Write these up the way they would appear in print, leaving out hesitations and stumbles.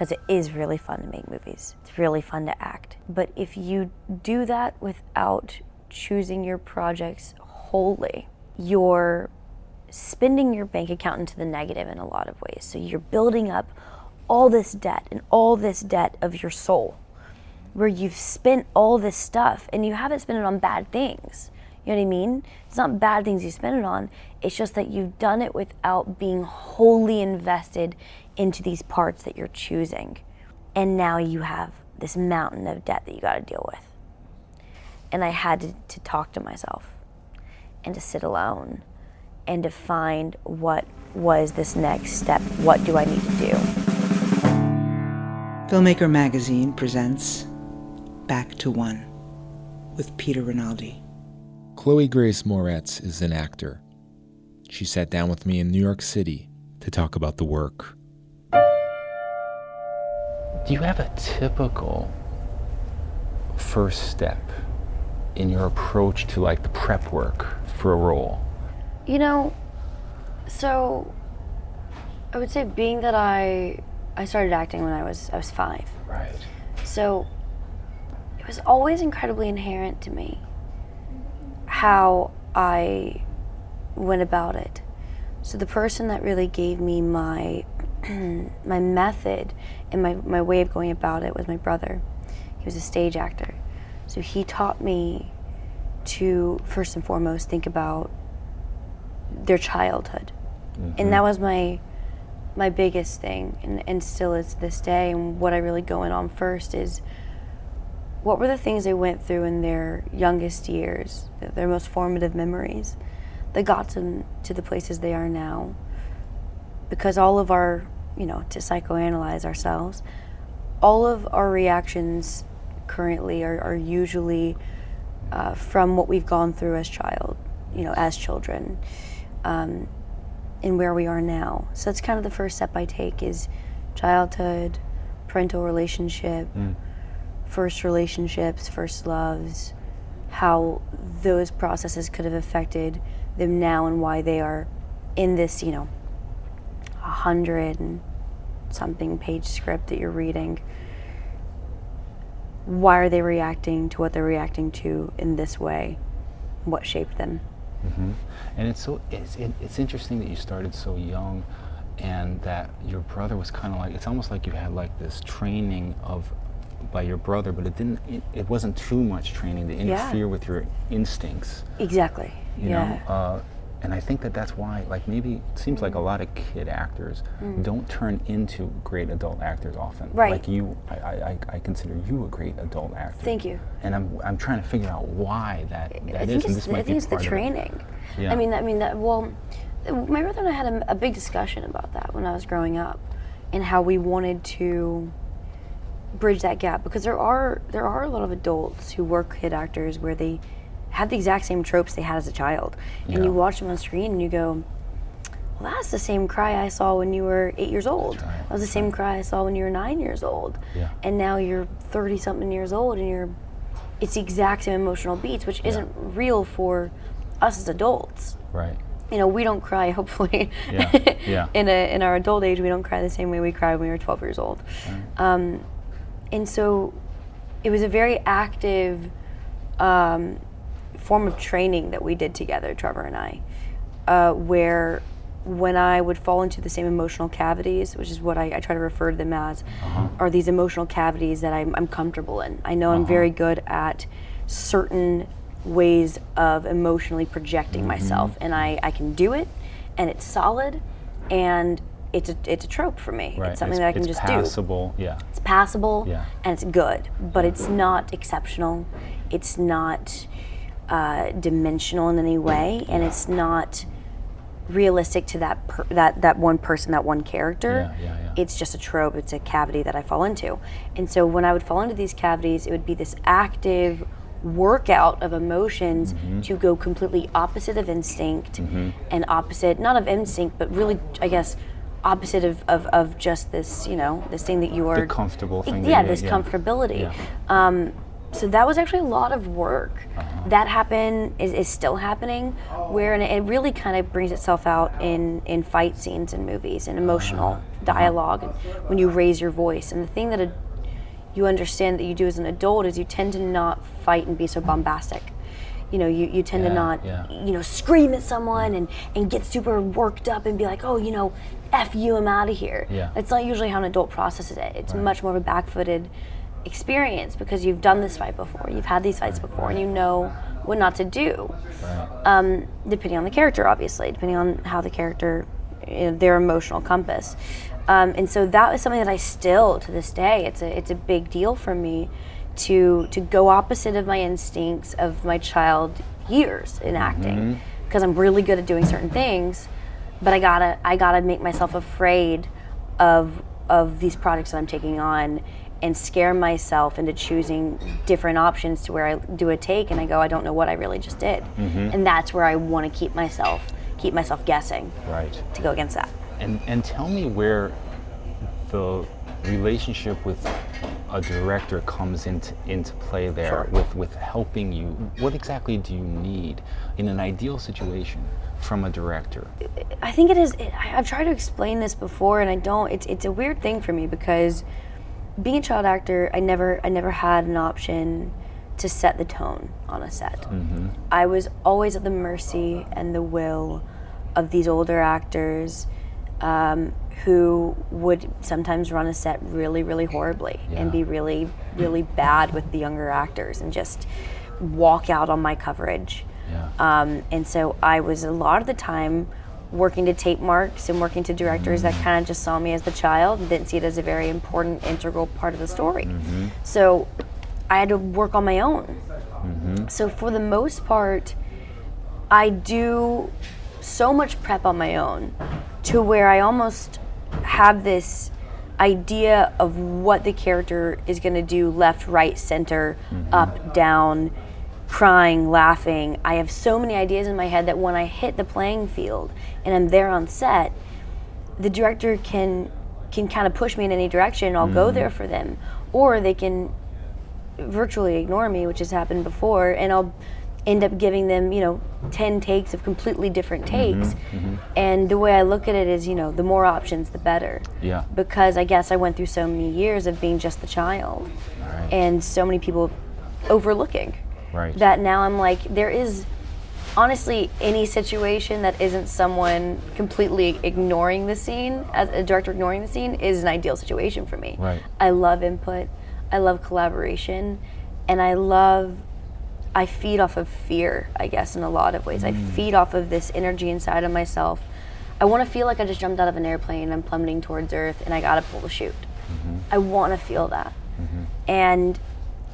because it is really fun to make movies. It's really fun to act. But if you do that without choosing your projects wholly, you're spending your bank account into the negative in a lot of ways. So you're building up all this debt and all this debt of your soul, where you've spent all this stuff and you haven't spent it on bad things. You know what I mean? It's not bad things you spend it on. It's just that you've done it without being wholly invested into these parts that you're choosing. And now you have this mountain of debt that you got to deal with. And I had to talk to myself and to sit alone and to find what was this next step. What do I need to do? Filmmaker Magazine presents Back to One with Peter Rinaldi. Chloë Grace Moretz is an actor. She sat down with me in New York City to talk about the work. Do you have a typical first step in your approach to like the prep work for a role? You know, so I would say being that I started acting when I was 5. Right. So it was always incredibly inherent to me how I went about it. So the person that really gave me my my method and my way of going about it was my brother. He was a stage actor. So he taught me to first and foremost think about their childhood. Mm-hmm. And that was my biggest thing, and still is this day. And what I really go in on first is what were the things they went through in their youngest years, their most formative memories, that got them to the places they are now. Because all of our, to psychoanalyze ourselves, all of our reactions currently are usually from what we've gone through as as children, and where we are now. So that's kind of the first step I take is childhood, parental relationship, first relationships, first loves, how those processes could have affected them now and why they are in this, 100 and something page script that you're reading. Why are they reacting to what they're reacting to in this way? What shaped them? Mm-hmm. And it's interesting that you started so young, and that your brother was kind of like, it's almost like you had like this training by your brother, but it wasn't too much training to interfere with your instincts. Exactly. You know? And I think that's why, like, maybe it seems like a lot of kid actors don't turn into great adult actors often. Right. Like you, I consider you a great adult actor. Thank you. And I'm trying to figure out why that I is. Think it's the training. Yeah. I mean, well, my brother and I had a big discussion about that when I was growing up, and how we wanted to bridge that gap, because there are a lot of adults who work kid actors where they have the exact same tropes they had as a child, and you watch them on screen and you go, well, that's the same cry I saw when you were 8 years old. That was the same cry I saw when you were 9 years old. Yeah. And now you're 30-something years old, and it's the exact same emotional beats, which isn't real for us as adults. Right. We don't cry, hopefully. Yeah. In our adult age, we don't cry the same way we cried when we were 12 years old. Right. And so it was a very active form of training that we did together, Trevor and I, where when I would fall into the same emotional cavities, which is what I try to refer to them as, are these emotional cavities that I'm comfortable in. I know I'm very good at certain ways of emotionally projecting myself, and I can do it, and it's solid, and it's a trope for me. Right. It's something that I can just passable. do. Yeah. It's passable, and it's good, but it's not exceptional. It's not dimensional in any way, and it's not realistic to that one person, that one character. Yeah. It's just a trope. It's a cavity that I fall into. And so when I would fall into these cavities, it would be this active workout of emotions to go completely opposite of instinct, and opposite, not of instinct, but really, I guess, opposite of just this, this thing that you are... The comfortable thing. This comfortability. Yeah. So that was actually a lot of work. That happened, is still happening, where, and it really kind of brings itself out in fight scenes in movies and emotional dialogue, and when you raise your voice. And the thing that you understand that you do as an adult is you tend to not fight and be so bombastic. You tend to not, scream at someone and get super worked up and be like, oh, F you, I'm out of here. Yeah. That's not usually how an adult processes it. It's much more of a back-footed experience because you've done this fight before, you've had these fights before, and you know what not to do. Right. Depending on the character, obviously, depending on how the character, their emotional compass. And so that was something that I still, to this day, it's a big deal for me to go opposite of my instincts of my child years in acting, because I'm really good at doing certain things, but I gotta make myself afraid of these projects that I'm taking on, and scare myself into choosing different options to where I do a take and I go, I don't know what I really just did. And that's where I want to keep myself guessing. Right. To go against that. And tell me where the relationship with a director comes into play there. Sure. with helping you. What exactly do you need in an ideal situation from a director? I think it is. I've tried to explain this before, and I don't. It's a weird thing for me because being a child actor, I never had an option to set the tone on a set. I was always at the mercy and the will of these older actors who would sometimes run a set really, really horribly and be really, really bad with the younger actors and just walk out on my coverage. And so I was a lot of the time working to tape marks and working to directors that kind of just saw me as the child and didn't see it as a very important, integral part of the story. So I had to work on my own. So for the most part, I do so much prep on my own to where I almost have this idea of what the character is going to do left, right, center, up, down, crying, laughing. I have so many ideas in my head that when I hit the playing field and I'm there on set, the director can kind of push me in any direction and I'll go there for them. Or they can virtually ignore me, which has happened before, and I'll end up giving them, 10 takes of completely different takes. And the way I look at it is, the more options, the better. Yeah. Because I guess I went through so many years of being just the child and so many people overlooking. That now I'm like, there is honestly any situation that isn't someone completely ignoring the scene, as a director ignoring the scene, is an ideal situation for me. I love input, I love collaboration, and I feed off of fear, I guess, in a lot of ways. I feed off of this energy inside of myself. I want to feel like I just jumped out of an airplane and I'm plummeting towards Earth and I gotta pull the chute. I want to feel that. And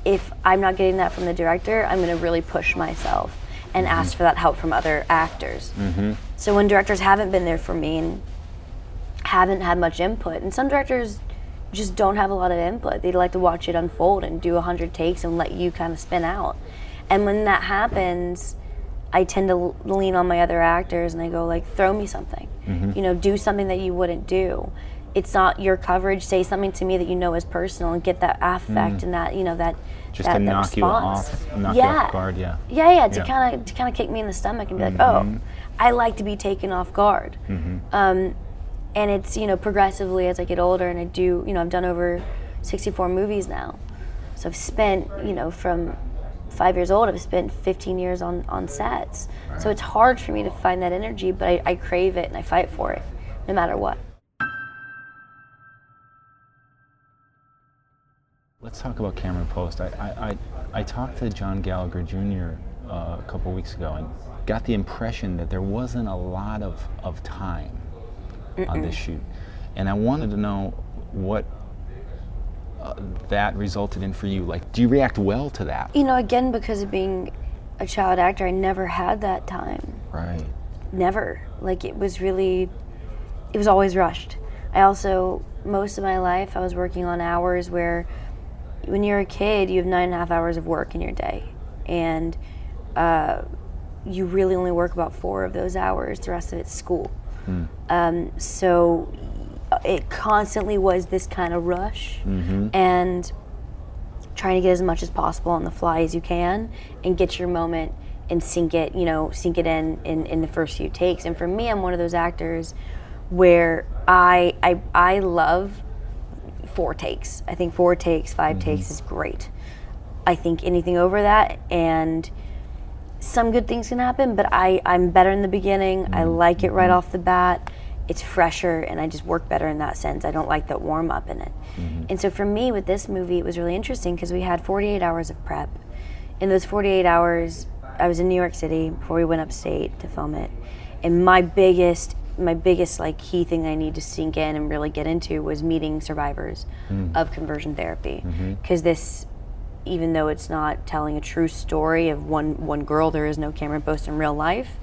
if I'm not getting that from the director, I'm going to really push myself and ask for that help from other actors. So when directors haven't been there for me and haven't had much input, and some directors just don't have a lot of input, they'd like to watch it unfold and do 100 takes and let you kind of spin out. And when that happens, I tend to lean on my other actors and I go like, throw me something, do something that you wouldn't do. It's not your coverage. Say something to me that you know is personal and get that affect and that that just that, to knock response. you off, knock you off guard. To kind of kick me in the stomach and be like, oh, I like to be taken off guard. And it's progressively as I get older and I do I've done over 64 movies now, so I've spent from 5 years old, I've spent 15 years on sets. So it's hard for me to find that energy, but I crave it and I fight for it no matter what. Let's talk about Cameron Post. I talked to John Gallagher Jr. A couple weeks ago and got the impression that there wasn't a lot of time on this shoot. And I wanted to know what that resulted in for you. Like, do you react well to that? Again, because of being a child actor, I never had that time. Never. Like, it was always rushed. I also, most of my life, I was working on hours where when you're a kid, you have 9.5 hours of work in your day. And you really only work about 4 of those hours. The rest of it's school. So it constantly was this kind of rush. And trying to get as much as possible on the fly as you can and get your moment and sink it in the first few takes. And for me, I'm one of those actors where I love 4 takes. I think 4 takes, 5 takes is great. I think anything over that, and some good things can happen, but I'm better in the beginning. I like it right off the bat. It's fresher, and I just work better in that sense. I don't like that warm up in it. And so for me with this movie, it was really interesting because we had 48 hours of prep. In those 48 hours, I was in New York City before we went upstate to film it. And my biggest like key thing I need to sink in and really get into was meeting survivors of conversion therapy. Because this, even though it's not telling a true story of one girl, there is no Cameron Post in real life,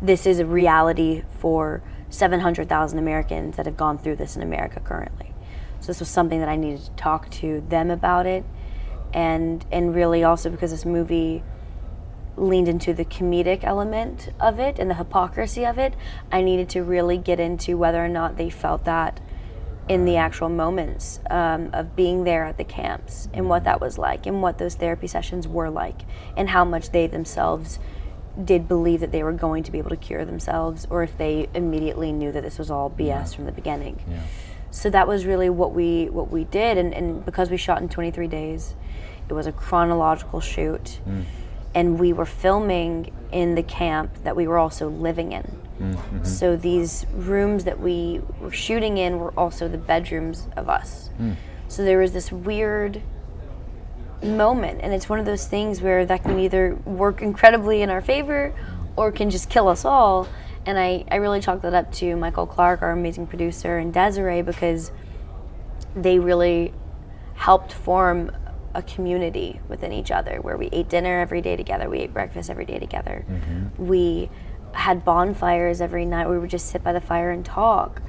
this is a reality for 700,000 Americans that have gone through this in America currently. So this was something that I needed to talk to them about it, and really also because this movie leaned into the comedic element of it and the hypocrisy of it, I needed to really get into whether or not they felt that in the actual moments of being there at the camps, and what that was like, and what those therapy sessions were like, and how much they themselves did believe that they were going to be able to cure themselves, or if they immediately knew that this was all BS from the beginning. So that was really what we did, and because we shot in 23 days, it was a chronological shoot. And we were filming in the camp that we were also living in. So these rooms that we were shooting in were also the bedrooms of us. So there was this weird moment, and it's one of those things where that can either work incredibly in our favor or can just kill us all. And I really chalk that up to Michael Clark, our amazing producer, and Desiree, because they really helped form a community within each other, where we ate dinner every day together, we ate breakfast every day together. We had bonfires every night. We would just sit by the fire and talk.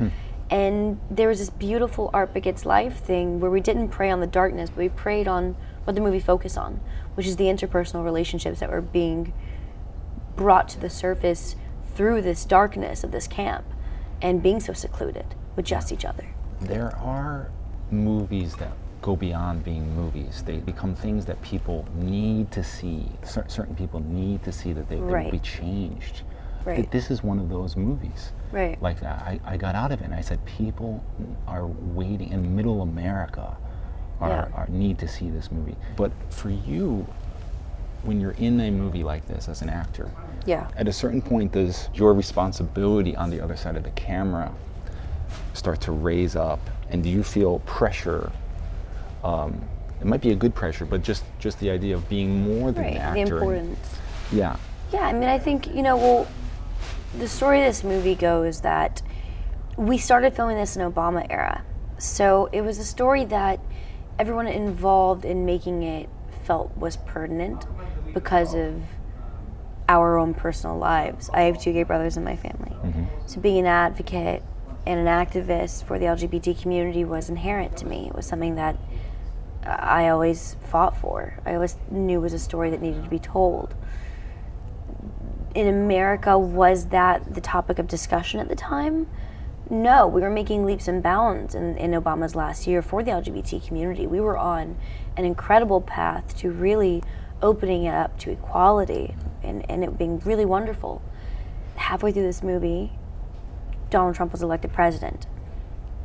And there was this beautiful art begets life thing where we didn't prey on the darkness, but we preyed on what the movie focused on, which is the interpersonal relationships that were being brought to the surface through this darkness of this camp and being so secluded with just each other. There are movies that go beyond being movies. They become things that people need to see. Certain people need to see that they will be changed. This is one of those movies. Like I got out of it and I said, people are waiting in middle America are need to see this movie. But for you, when you're in a movie like this as an actor, at a certain point does your responsibility on the other side of the camera start to raise up, and do you feel pressure? It might be a good pressure, but just the idea of being more than an actor. The importance. Yeah, I mean, I think, the story of this movie goes that we started filming this in Obama era. So it was a story that everyone involved in making it felt was pertinent because of our own personal lives. I have 2 gay brothers in my family. So being an advocate and an activist for the LGBT community was inherent to me. It was something that I always fought for. I always knew was a story that needed to be told. In America, was that the topic of discussion at the time? No, we were making leaps and bounds in Obama's last year for the LGBT community. We were on an incredible path to really opening it up to equality and it being really wonderful. Halfway through this movie, Donald Trump was elected president.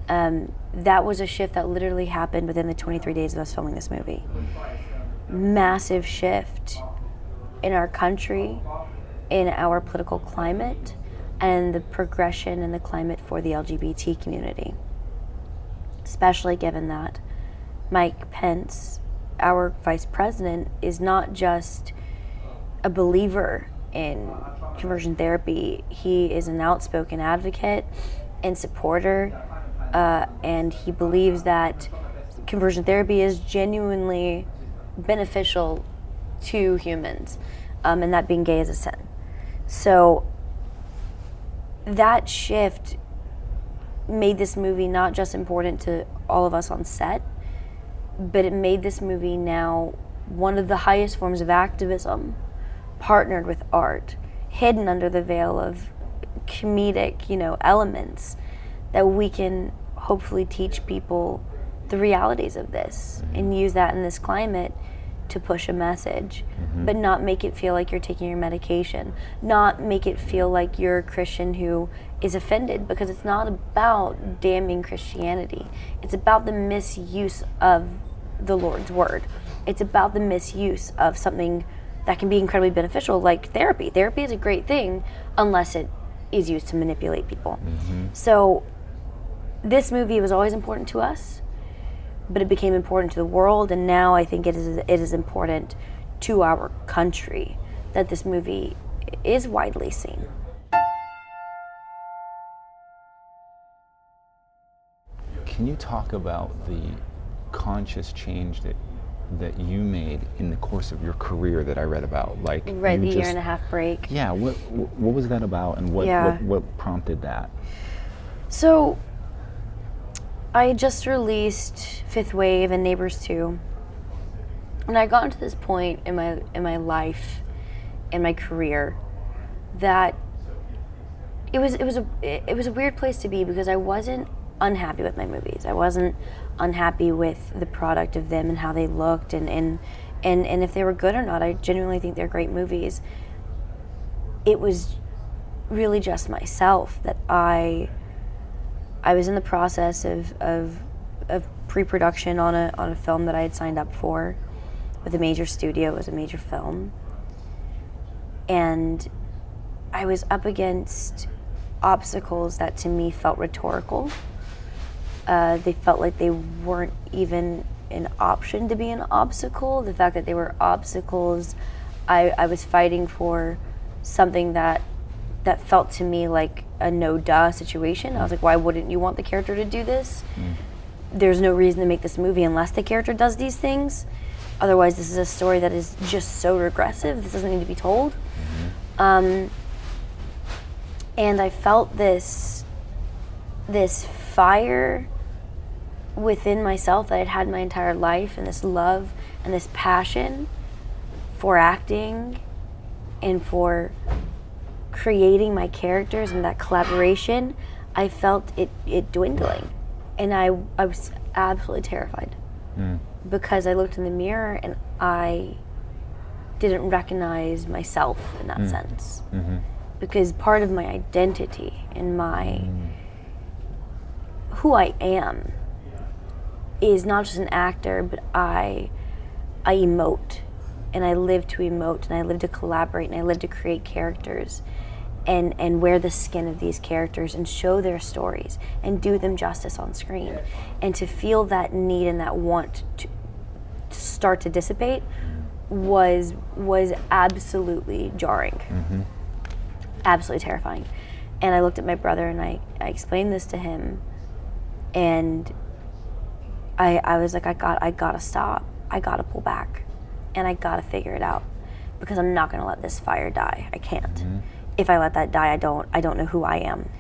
That was a shift that literally happened within the 23 days of us filming this movie. Massive shift in our country, in our political climate, and the progression in the climate for the LGBT community. Especially given that Mike Pence, our vice president, is not just a believer in conversion therapy. He is an outspoken advocate and supporter, and he believes that conversion therapy is genuinely beneficial to humans, and that being gay is a sin. So that shift made this movie not just important to all of us on set, but it made this movie now one of the highest forms of activism, partnered with art, hidden under the veil of comedic, elements that we can hopefully teach people the realities of this and use that in this climate to push a message, but not make it feel like you're taking your medication, not make it feel like you're a Christian who is offended, because it's not about damning Christianity. It's about the misuse of the Lord's word. It's about the misuse of something that can be incredibly beneficial, like therapy. Therapy is a great thing unless it is used to manipulate people. So this movie was always important to us, but it became important to the world, and now I think it is important to our country that this movie is widely seen. Can you talk about the conscious change that you made in the course of your career that I read about? Like, Right, the year and a half break. Yeah, what was that about, and what prompted that? So, I had just released Fifth Wave and Neighbors 2, and I got to this point in my life, in my career, that it was a weird place to be, because I wasn't unhappy with my movies. I wasn't unhappy with the product of them and how they looked and if they were good or not. I genuinely think they're great movies. It was really just myself that I was in the process of pre-production on a film that I had signed up for with a major studio. It was a major film, and I was up against obstacles that to me felt rhetorical. They felt like they weren't even an option to be an obstacle. The fact that they were obstacles, I was fighting for something that felt to me like a no-duh situation. I was like, why wouldn't you want the character to do this? There's no reason to make this movie unless the character does these things. Otherwise, this is a story that is just so regressive. This doesn't need to be told. And I felt this fire within myself that I'd had my entire life, and this love and this passion for acting and for creating my characters and that collaboration. I felt it dwindling, and I was absolutely terrified because I looked in the mirror and I didn't recognize myself in that sense, because part of my identity and my who I am is not just an actor, but I emote, and I live to emote, and I live to collaborate, and I live to create characters and wear the skin of these characters and show their stories and do them justice on screen. And to feel that need and that want to start to dissipate was absolutely jarring, absolutely terrifying. And I looked at my brother and I explained this to him, and I was like, I gotta stop. I gotta pull back, and I gotta figure it out, because I'm not gonna let this fire die. I can't. If I let that die, I don't know who I am.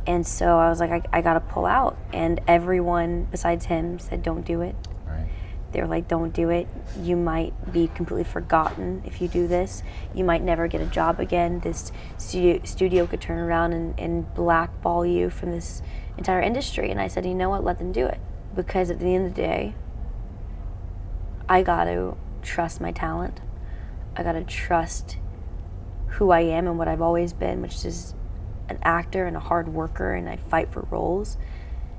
And so I was like, I gotta pull out. And everyone besides him said, don't do it. Right. They were like, don't do it. You might be completely forgotten if you do this. You might never get a job again. This studio could turn around and blackball you from this entire industry. And I said, you know what, let them do it. Because at the end of the day, I gotta trust my talent. I gotta trust who I am and what I've always been, which is an actor and a hard worker, and I fight for roles.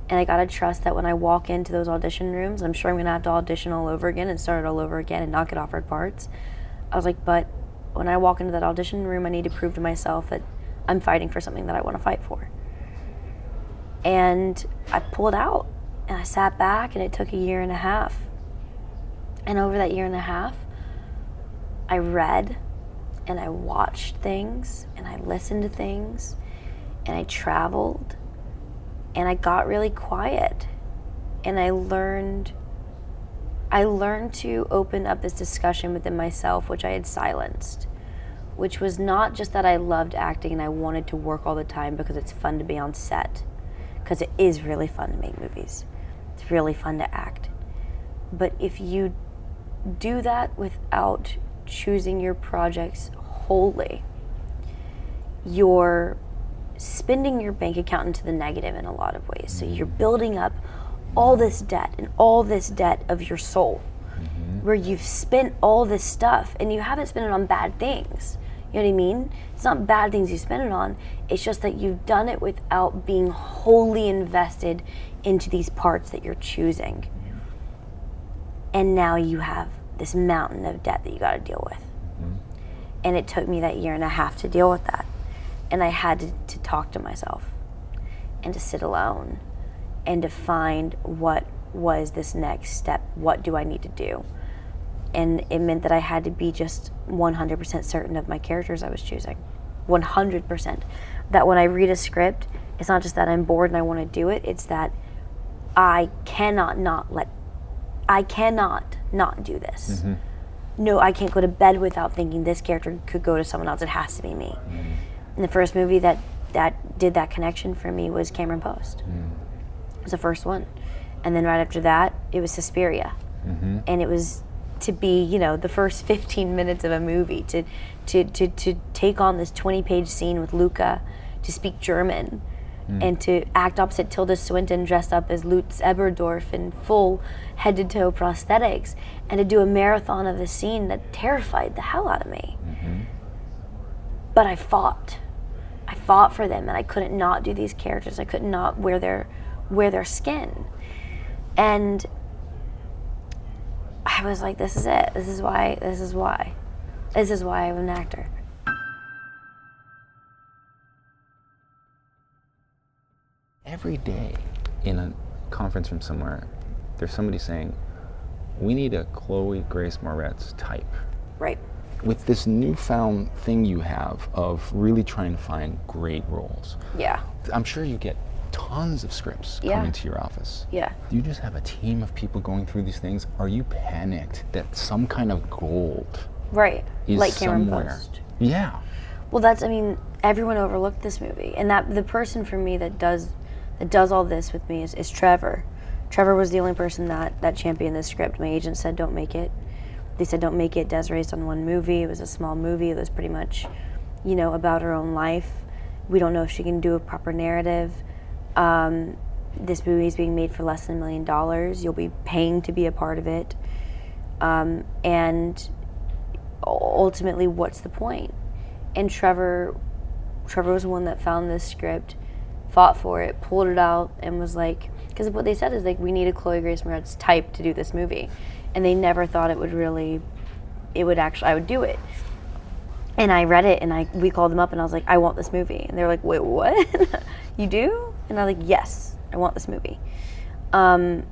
And I gotta trust that when I walk into those audition rooms, I'm sure I'm gonna have to audition all over again and start it all over again and not get offered parts. I was like, but when I walk into that audition room, I need to prove to myself that I'm fighting for something that I wanna fight for. And I pulled out, and I sat back, and it took a year and a half. And over that year and a half, I read, and I watched things, and I listened to things, and I traveled, and I got really quiet, and I learned to open up this discussion within myself, which I had silenced, which was not just that I loved acting and I wanted to work all the time because it's fun to be on set, because it is really fun to make movies. It's really fun to act. But if you do that without choosing your projects wholly, you're spending your bank account into the negative in a lot of ways. So you're building up all this debt and all this debt of your soul, where you've spent all this stuff and you haven't spent it on bad things. You know what I mean? It's not bad things you spend it on. It's just that you've done it without being wholly invested into these parts that you're choosing. And now you have this mountain of debt that you got to deal with. And it took me that 1.5 years to deal with that. And I had to talk to myself and to sit alone and to find what was this next step. What do I need to do? And it meant that I had to be just 100% certain of my characters I was choosing. 100%. That when I read a script, it's not just that I'm bored and I want to do it, it's that I cannot not do this. No, I can't go to bed without thinking this character could go to someone else. It has to be me. And the first movie that did that connection for me was Cameron Post. It was the first one. And then right after that, it was Suspiria. And it was to be, the first 15 minutes of a movie, to take on this 20-page scene with Luca, to speak German, and to act opposite Tilda Swinton dressed up as Lutz Eberdorf in full head-to-toe prosthetics, and to do a marathon of a scene that terrified the hell out of me. But I fought for them, and I couldn't not do these characters. I could not wear their skin. And I was like, this is it. This is why I'm an actor. Every day in a conference room somewhere, there's somebody saying, we need a Chloë Grace Moretz type. Right. With this newfound thing you have of really trying to find great roles. Yeah. I'm sure you get tons of scripts coming to your office. Yeah. Do you just have a team of people going through these things? Are you panicked that some kind of gold Right. is Like Cameron somewhere? Post. Yeah. Well, everyone overlooked this movie, and that the person for me that does all this with me is Trevor. Trevor was the only person that championed this script. My agent said, don't make it. They said, don't make it. Desiree's done one movie. It was a small movie. It was pretty much, about her own life. We don't know if she can do a proper narrative. This movie is being made for less than $1 million. You'll be paying to be a part of it. And ultimately, what's the point? And Trevor was the one that found this script, fought for it, pulled it out, and was like, because what they said is like, we need a Chloë Grace Moretz type to do this movie. And they never thought I would do it. And I read it, and we called them up, and I was like, I want this movie. And they were like, wait, what? You do? And I was like, yes, I want this movie. And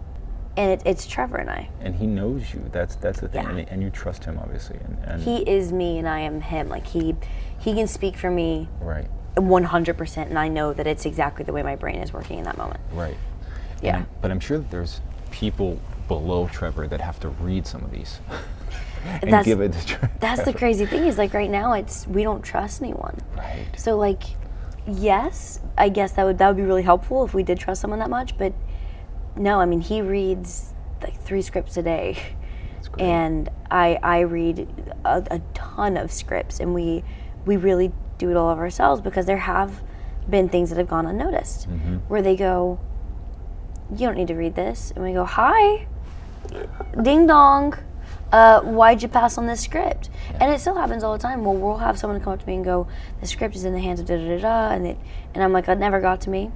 it's Trevor and I. And he knows you. That's the thing. Yeah. And you trust him, obviously. And He is me, and I am him. Like, he can speak for me right. 100%, and I know that it's exactly the way my brain is working in that moment. Right. Yeah. But I'm sure that there's people below Trevor that have to read some of these and give it to Trevor. That's the crazy thing is, like, right now we don't trust anyone. Right. So, like, yes, I guess that would be really helpful if we did trust someone that much, but no, I mean, he reads like 3 scripts a day. That's great. And I read a ton of scripts, and we really do it all of ourselves, because there have been things that have gone unnoticed, where they go, you don't need to read this. And we go, hi, ding dong, why'd you pass on this script? Yeah. And it still happens all the time. Well, we'll have someone come up to me and go, the script is in the hands of da-da-da-da, and I'm like, that never got to me.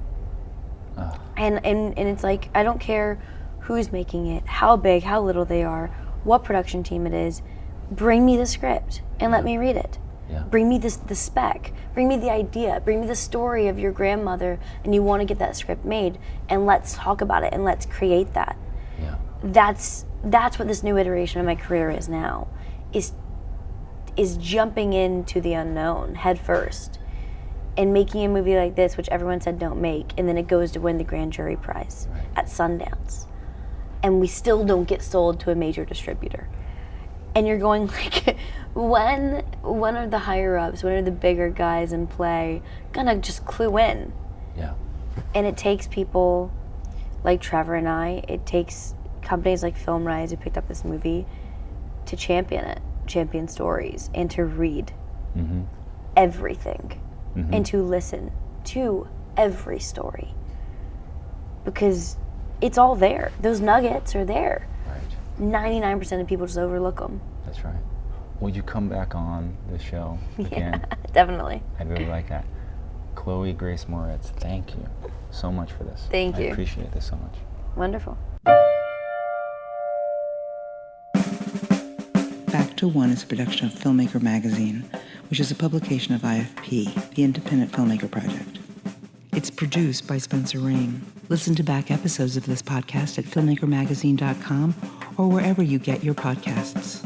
And it's like, I don't care who's making it, how big, how little they are, what production team it is. Bring me the script and let me read it. Yeah. Bring me the spec. Bring me the idea. Bring me the story of your grandmother, and you want to get that script made, and let's talk about it and let's create that. Yeah. That's what this new iteration of my career is now. Is jumping into the unknown head first and making a movie like this, which everyone said don't make, and then it goes to win the grand jury prize at Sundance. And we still don't get sold to a major distributor. And you're going like, when are the higher ups, when are the bigger guys in play gonna just clue in? Yeah. And it takes people like Trevor and I, it takes companies like Film Rise who picked up this movie to champion stories, and to read everything, and to listen to every story. Because it's all there. Those nuggets are there. Right. 99% of people just overlook them. That's right. Will you come back on the show again? Yeah, definitely. I'd really like that. Chloë Grace Moretz, thank you so much for this. Thank you. I appreciate this so much. Wonderful. Back to One is a production of Filmmaker Magazine, which is a publication of IFP, the Independent Filmmaker Project. It's produced by Spencer Ring. Listen to back episodes of this podcast at filmmakermagazine.com or wherever you get your podcasts.